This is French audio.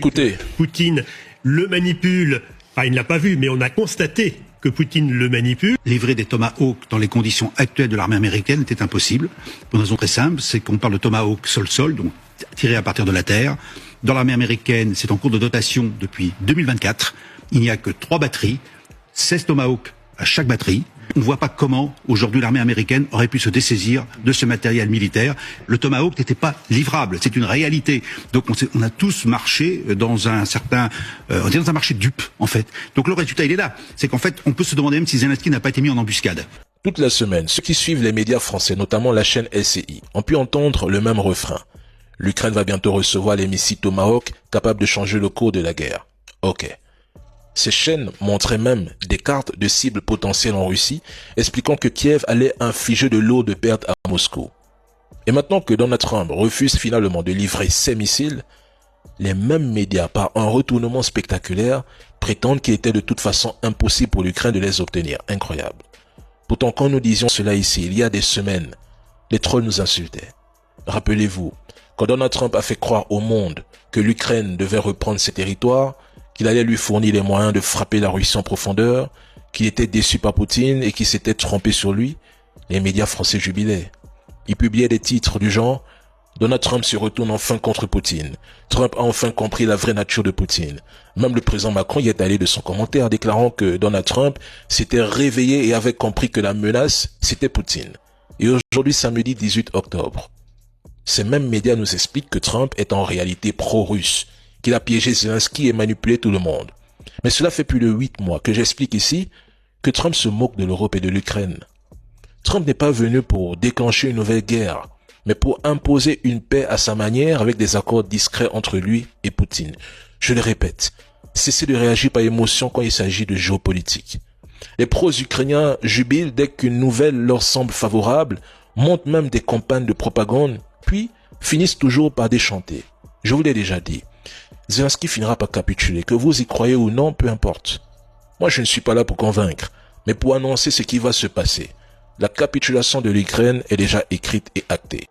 Écoutez. Poutine le manipule. Enfin, il ne l'a pas vu, mais on a constaté que Poutine le manipule. Livrer des Tomahawk dans les conditions actuelles de l'armée américaine était impossible. Pour une raison très simple, c'est qu'on parle de Tomahawk sol-sol, donc tiré à partir de la terre. Dans l'armée américaine, c'est en cours de dotation depuis 2024. Il n'y a que 3 batteries, 16 Tomahawk à chaque batterie. On ne voit pas comment, aujourd'hui, l'armée américaine aurait pu se dessaisir de ce matériel militaire. Le Tomahawk n'était pas livrable, c'est une réalité. Donc on a tous marché dans un certain... on est dans un marché de dupes, en fait. Donc le résultat, il est là. C'est qu'en fait, on peut se demander même si Zelensky n'a pas été mis en embuscade. Toute la semaine, ceux qui suivent les médias français, notamment la chaîne LCI, ont pu entendre le même refrain. L'Ukraine va bientôt recevoir les missiles Tomahawk capables de changer le cours de la guerre. Ok. Ces chaînes montraient même des cartes de cibles potentielles en Russie, expliquant que Kiev allait infliger de lourdes pertes à Moscou. Et maintenant que Donald Trump refuse finalement de livrer ces missiles, les mêmes médias, par un retournement spectaculaire, prétendent qu'il était de toute façon impossible pour l'Ukraine de les obtenir. Incroyable. Pourtant, quand nous disions cela ici, il y a des semaines, les trolls nous insultaient. Rappelez-vous, quand Donald Trump a fait croire au monde que l'Ukraine devait reprendre ses territoires, qu'il allait lui fournir les moyens de frapper la Russie en profondeur, qu'il était déçu par Poutine et qu'il s'était trompé sur lui, les médias français jubilaient. Ils publiaient des titres du genre « Donald Trump se retourne enfin contre Poutine. Trump a enfin compris la vraie nature de Poutine. » Même le président Macron y est allé de son commentaire, déclarant que Donald Trump s'était réveillé et avait compris que la menace, c'était Poutine. Et aujourd'hui, samedi 18 octobre, ces mêmes médias nous expliquent que Trump est en réalité pro-russe, qu'il a piégé Zelensky et manipulé tout le monde. Mais cela fait plus de 8 mois que j'explique ici que Trump se moque de l'Europe et de l'Ukraine. Trump n'est pas venu pour déclencher une nouvelle guerre, mais pour imposer une paix à sa manière avec des accords discrets entre lui et Poutine. Je le répète, cessez de réagir par émotion quand il s'agit de géopolitique. Les pro-ukrainiens jubilent dès qu'une nouvelle leur semble favorable, montent même des campagnes de propagande, puis finissent toujours par déchanter. Je vous l'ai déjà dit. Zelensky finira par capituler, que vous y croyez ou non, peu importe. Moi, je ne suis pas là pour convaincre, mais pour annoncer ce qui va se passer. La capitulation de l'Ukraine est déjà écrite et actée.